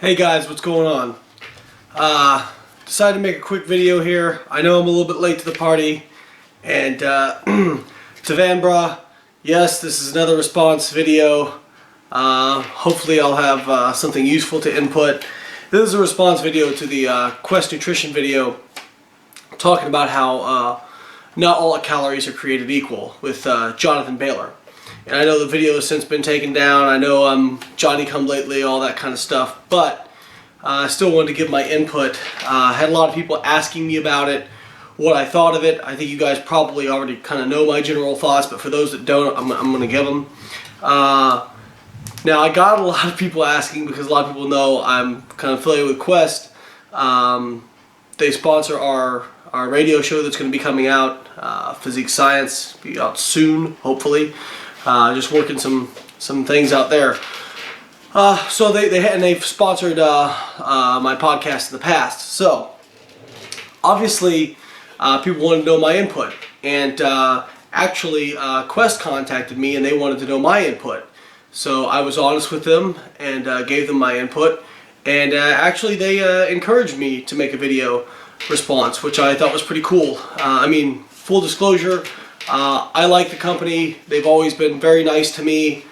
Hey guys, what's going on? Decided to make a quick video here. I know I'm a little bit late to the party. And to Vanbra, yes, this is another response video. Hopefully I'll have something useful to input. This is a response video to the Quest Nutrition video talking about how not all calories are created equal with Jonathan Bailor. And I know the video has since been taken down. I know I'm Johnny come lately, all that kind of stuff. But I still wanted to give my input. I had a lot of people asking me about it, what I thought of it. I think you guys probably already kind of know my general thoughts, but for those that don't, I'm going to give them. Now, I got a lot of people asking because a lot of people know I'm kind of affiliated with Quest. They sponsor our radio show that's going to be coming out, Physique Science, be out soon, hopefully. Just working some things out there. So they've sponsored my podcast in the past. So obviously people wanted to know my input, and actually Quest contacted me and they wanted to know my input. So I was honest with them and gave them my input, and actually they encouraged me to make a video response, which I thought was pretty cool. I mean, full disclosure, I like the company. They've always been very nice to me.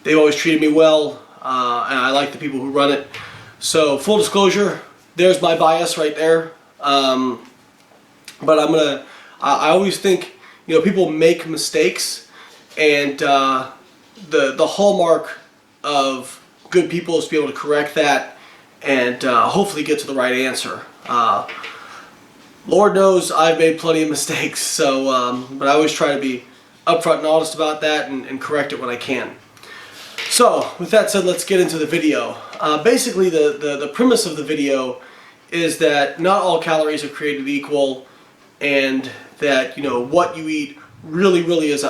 They've always treated me well, and I like the people who run it. So full disclosure, there's my bias right there. But I always think, you know, people make mistakes, and the hallmark of good people is to be able to correct that and hopefully get to the right answer. Lord knows I've made plenty of mistakes, so but I always try to be upfront and honest about that and correct it when I can. So with that said, let's get into the video. Basically the premise of the video is that not all calories are created equal, and that, you know, what you eat really is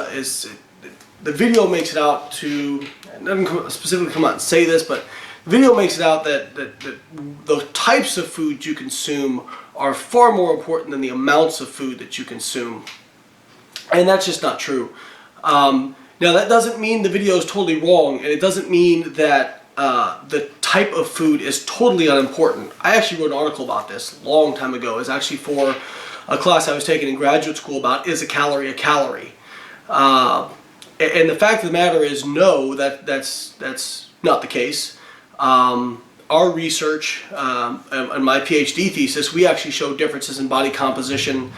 the video makes it out to, it doesn't specifically come out and say this, but the video makes it out that the types of food you consume are far more important than the amounts of food that you consume. And that's just not true. Now that doesn't mean the video is totally wrong, and it doesn't mean that the type of food is totally unimportant. I actually wrote an article about this a long time ago. It was actually for a class I was taking in graduate school about, is a calorie a calorie? And the fact of the matter is, no, that's not the case. Our research and my PhD thesis, we actually showed differences in body composition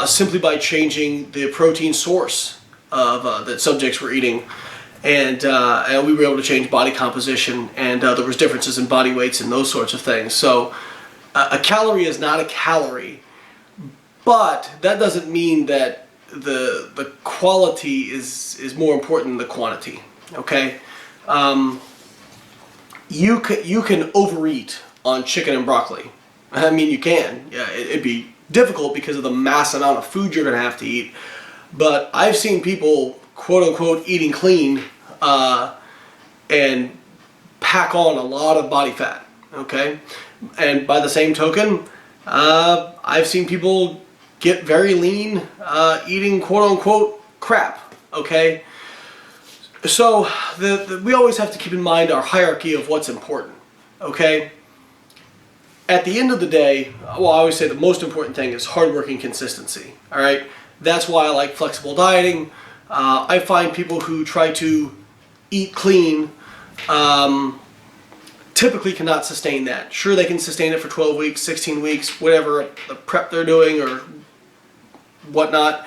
simply by changing the protein source of that subjects were eating, and we were able to change body composition, and there was differences in body weights and those sorts of things. So a calorie is not a calorie, but that doesn't mean that the quality is more important than the quantity. Okay. You can overeat on chicken and broccoli. I mean, you can. Yeah, it'd be difficult because of the mass amount of food you're going to have to eat. But I've seen people, quote unquote, eating clean and pack on a lot of body fat. Okay? And by the same token, I've seen people get very lean eating, quote unquote, crap. Okay? So we always have to keep in mind our hierarchy of what's important, okay? At the end of the day, well, I always say the most important thing is hard work and consistency, all right? That's why I like flexible dieting. I find people who try to eat clean typically cannot sustain that. Sure, they can sustain it for 12 weeks, 16 weeks, whatever the prep they're doing or whatnot,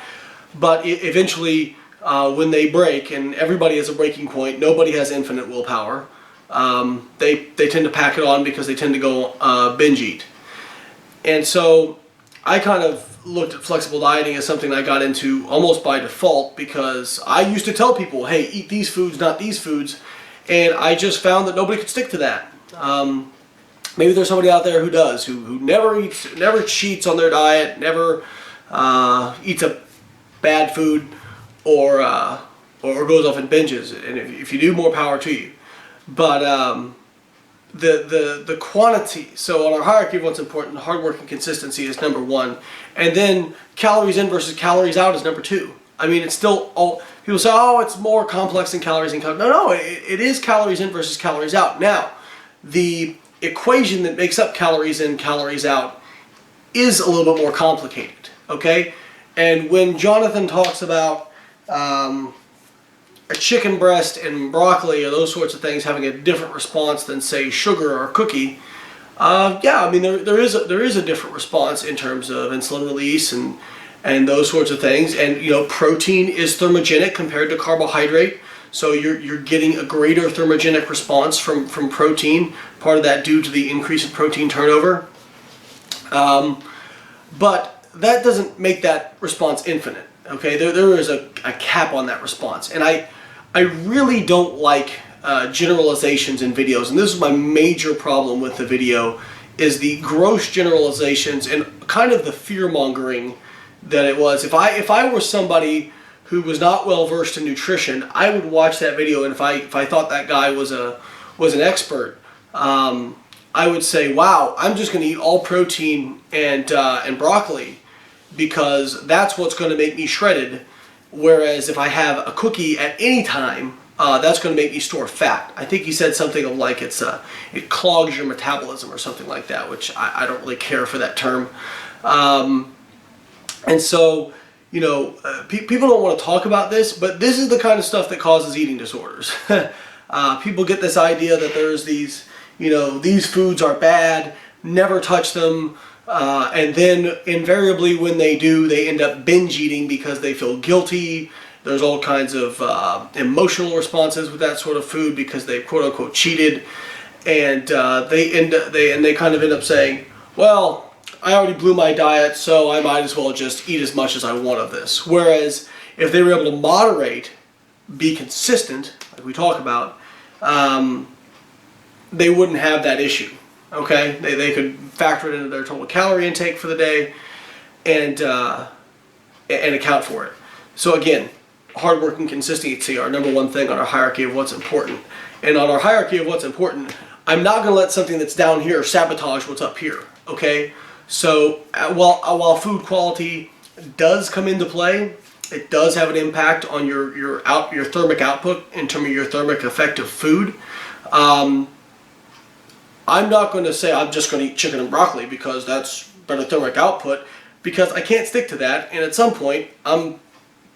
but eventually when they break, and everybody has a breaking point, nobody has infinite willpower, they tend to pack it on because they tend to go binge eat. And so I kind of looked at flexible dieting as something I got into almost by default, because I used to tell people, hey, eat these foods, not these foods, and I just found that nobody could stick to that. Maybe there's somebody out there who does, who never eats, never cheats on their diet, never eats a bad food, or goes off and binges, and if you do, more power to you. But the quantity, so on our hierarchy of what's important, hard work and consistency is number one, and then calories in versus calories out is number two. I mean, it's still all, people say, oh, it's more complex than calories in. No, it is calories in versus calories out. Now, the equation that makes up calories in, calories out is a little bit more complicated, okay? And when Jonathan talks about a chicken breast and broccoli or those sorts of things having a different response than, say, sugar or a cookie, yeah, I mean, there is a different response in terms of insulin release and those sorts of things. And, you know, protein is thermogenic compared to carbohydrate. So you're getting a greater thermogenic response from protein, part of that due to the increase in protein turnover. But that doesn't make that response infinite, okay? There is a cap on that response. And I really don't like generalizations in videos, and this is my major problem with the video, is the gross generalizations and kind of the fear-mongering that it was. If I were somebody who was not well versed in nutrition, I would watch that video, and if I thought that guy was an expert, I would say, wow, I'm just going to eat all protein and broccoli because that's what's going to make me shredded. Whereas if I have a cookie at any time, that's going to make me store fat. I think he said something of like it clogs your metabolism or something like that, which I don't really care for that term. And so, you know, people don't want to talk about this, but this is the kind of stuff that causes eating disorders. People get this idea that there's these, you know, these foods are bad, never touch them, and then invariably when they do, they end up binge eating because they feel guilty. There's all kinds of emotional responses with that sort of food because they quote unquote cheated, and they kind of end up saying, well, I already blew my diet, so I might as well just eat as much as I want of this. Whereas if they were able to moderate, be consistent, like we talk about, they wouldn't have that issue. Okay, they could factor it into their total calorie intake for the day, and account for it. So again, hard work and consistency are number one thing on our hierarchy of what's important. And on our hierarchy of what's important, I'm not going to let something that's down here sabotage what's up here. Okay, so while food quality does come into play, it does have an impact on your thermic output in terms of your thermic effect of food. I'm not going to say I'm just going to eat chicken and broccoli because that's better thermic output, because I can't stick to that, and at some point I'm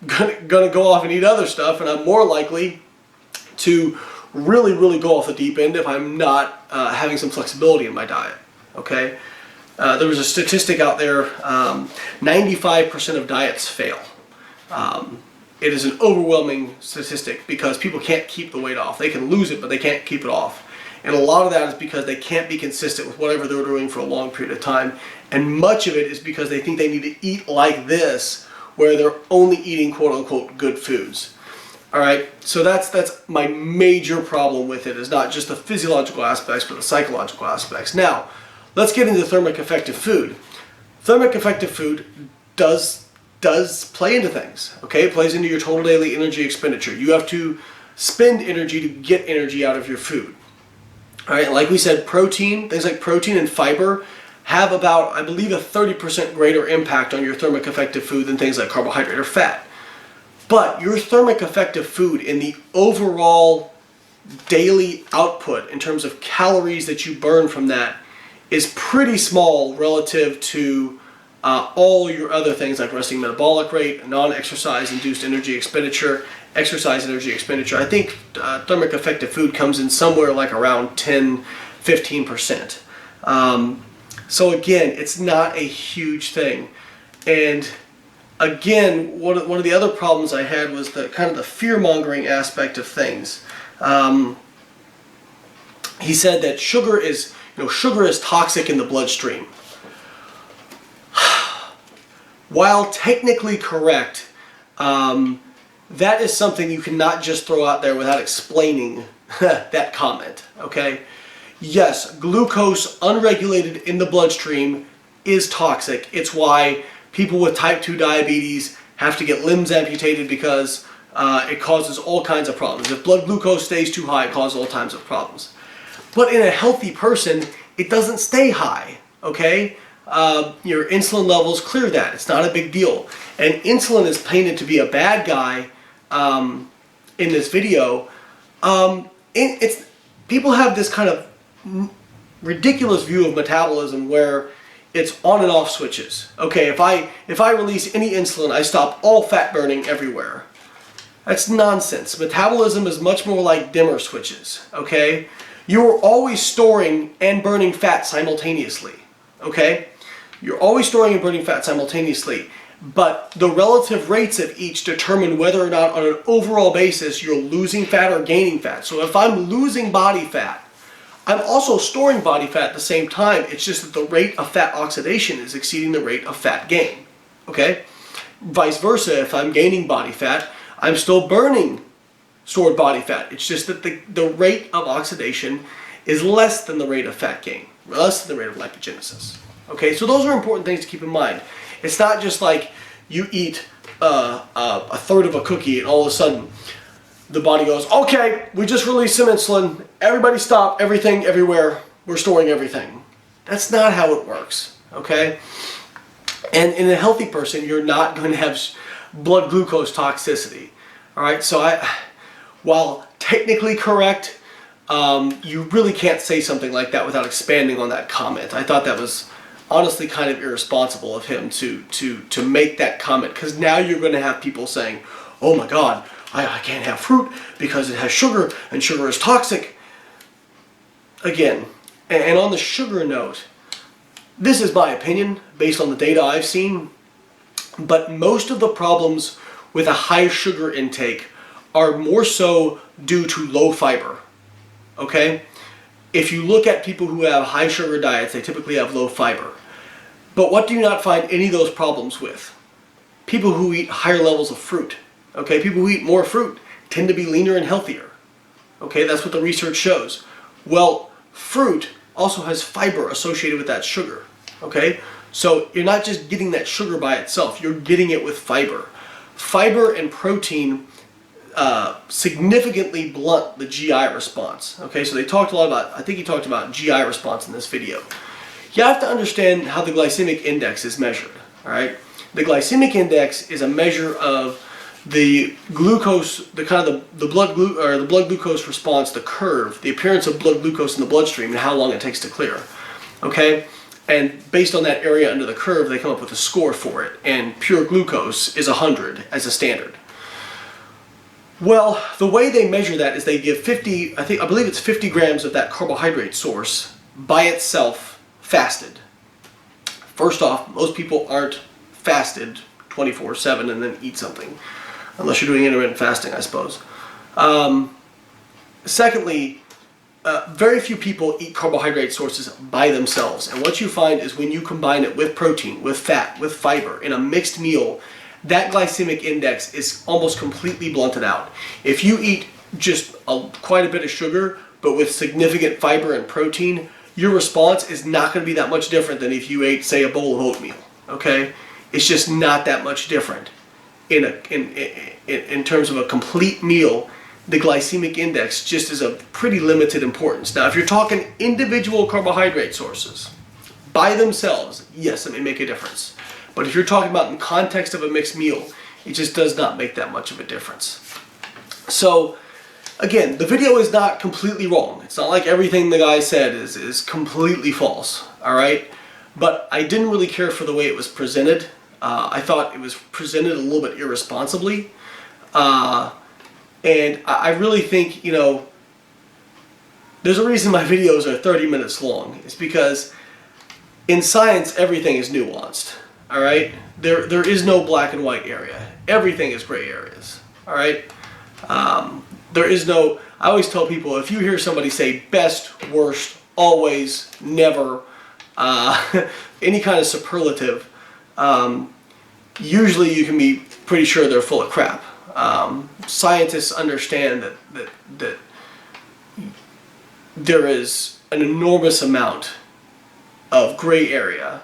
going to go off and eat other stuff, and I'm more likely to really go off the deep end if I'm not having some flexibility in my diet. Okay, there was a statistic out there, 95% of diets fail. It is an overwhelming statistic because people can't keep the weight off. They can lose it, but they can't keep it off. And a lot of that is because they can't be consistent with whatever they're doing for a long period of time. And much of it is because they think they need to eat like this, where they're only eating quote-unquote good foods. All right, so that's my major problem with it, is not just the physiological aspects, but the psychological aspects. Now, let's get into thermic effective food. Thermic effective food does play into things, okay? It plays into your total daily energy expenditure. You have to spend energy to get energy out of your food. All right, like we said, protein, things like protein and fiber have about, I believe, a 30% greater impact on your thermic effective food than things like carbohydrate or fat. But your thermic effective food in the overall daily output in terms of calories that you burn from that is pretty small relative to all your other things like resting metabolic rate, non-exercise induced energy expenditure, exercise energy expenditure. I think thermic effective food comes in somewhere like around 10-15%. So again, it's not a huge thing. And again, one of the other problems I had was the kind of the fear-mongering aspect of things. He said that sugar is toxic in the bloodstream. While technically correct, that is something you cannot just throw out there without explaining that comment, okay? Yes, glucose unregulated in the bloodstream is toxic. It's why people with type 2 diabetes have to get limbs amputated, because it causes all kinds of problems. If blood glucose stays too high, it causes all kinds of problems. But in a healthy person, it doesn't stay high, okay? Your insulin levels clear that. It's not a big deal. And insulin is painted to be a bad guy in this video. People have this kind of ridiculous view of metabolism where it's on and off switches. Okay, if I release any insulin, I stop all fat burning everywhere. That's nonsense. Metabolism is much more like dimmer switches, okay? You're always storing and burning fat simultaneously, okay? You're always storing and burning fat simultaneously, but the relative rates of each determine whether or not on an overall basis you're losing fat or gaining fat. So if I'm losing body fat, I'm also storing body fat at the same time. It's just that the rate of fat oxidation is exceeding the rate of fat gain, okay? Vice versa, if I'm gaining body fat, I'm still burning stored body fat. It's just that the rate of oxidation is less than the rate of fat gain, less than the rate of lipogenesis. Okay, so those are important things to keep in mind. It's not just like you eat a third of a cookie and all of a sudden the body goes, okay, we just released some insulin, everybody stop, everything, everywhere, we're storing everything. That's not how it works, okay? And in a healthy person, you're not going to have blood glucose toxicity. All right, so while technically correct, you really can't say something like that without expanding on that comment. I thought that was honestly kind of irresponsible of him to make that comment, because now you're going to have people saying, oh my God, I can't have fruit because it has sugar and sugar is toxic. Again, and on the sugar note, this is my opinion based on the data I've seen, but most of the problems with a high sugar intake are more so due to low fiber, okay? If you look at people who have high sugar diets, they typically have low fiber. But what do you not find any of those problems with? People who eat higher levels of fruit, okay? People who eat more fruit tend to be leaner and healthier, okay? That's what the research shows. Well, fruit also has fiber associated with that sugar, okay? So you're not just getting that sugar by itself, you're getting it with fiber. Fiber and protein significantly blunt the GI response. Okay, so they talked a lot about, I think he talked about GI response in this video. You have to understand how the glycemic index is measured, all right? The glycemic index is a measure of the glucose, the kind of the blood glucose response, the curve, the appearance of blood glucose in the bloodstream and how long it takes to clear, okay? And based on that area under the curve, they come up with a score for it. And pure glucose is 100 as a standard. Well, the way they measure that is they give 50, I believe it's 50 grams of that carbohydrate source by itself fasted. First off, most people aren't fasted 24/7 and then eat something, unless you're doing intermittent fasting, I suppose. Secondly, very few people eat carbohydrate sources by themselves, and what you find is when you combine it with protein, with fat, with fiber in a mixed meal, that glycemic index is almost completely blunted out. If you eat just quite a bit of sugar but with significant fiber and protein, your response is not going to be that much different than if you ate, say, a bowl of oatmeal, okay? It's just not that much different. In terms of a complete meal, the glycemic index just is of pretty limited importance. Now, if you're talking individual carbohydrate sources by themselves, yes, it may make a difference. But if you're talking about in context of a mixed meal, it just does not make that much of a difference. So, again, the video is not completely wrong. It's not like everything the guy said is completely false, all right? But I didn't really care for the way it was presented. I thought it was presented a little bit irresponsibly. And I really think, you know, there's a reason my videos are 30 minutes long. It's because in science, everything is nuanced, all right? There is no black and white area. Everything is gray areas, all right? There is no, I always tell people, if you hear somebody say best, worst, always, never, any kind of superlative, usually you can be pretty sure they're full of crap. Scientists understand that there is an enormous amount of gray area,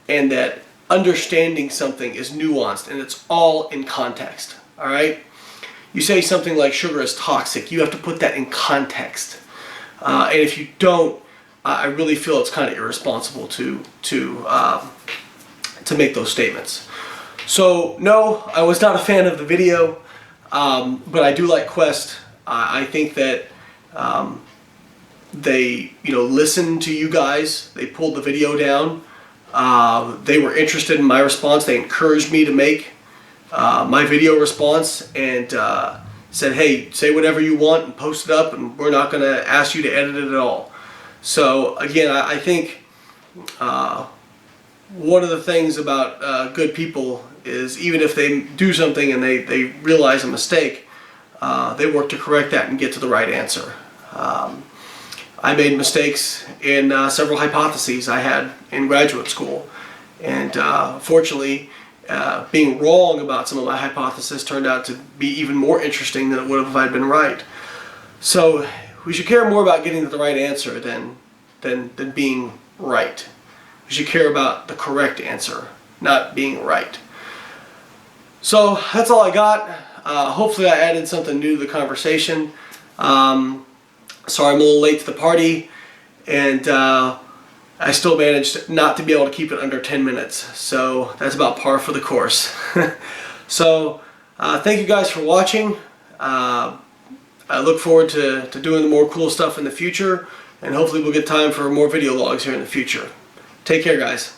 and that understanding something is nuanced, and it's all in context, all right? You say something like sugar is toxic, you have to put that in context. And if you don't, I really feel it's kind of irresponsible to make those statements. So, no, I was not a fan of the video, but I do like Quest. I think that, they listened to you guys. They pulled the video down. They were interested in my response. They encouraged me to make my video response and said, hey, say whatever you want and post it up, and we're not going to ask you to edit it at all. So again, I think one of the things about good people is even if they do something and they realize a mistake, they work to correct that and get to the right answer. I made mistakes in several hypotheses I had in graduate school, and fortunately being wrong about some of my hypotheses turned out to be even more interesting than it would have if I'd been right. So we should care more about getting to the right answer than being right. We should care about the correct answer, not being right. So that's all I got. Hopefully I added something new to the conversation. Sorry I'm a little late to the party, and I still managed not to be able to keep it under 10 minutes. So that's about par for the course. So thank you guys for watching. I look forward to doing more cool stuff in the future, and hopefully we'll get time for more video logs here in the future. Take care, guys.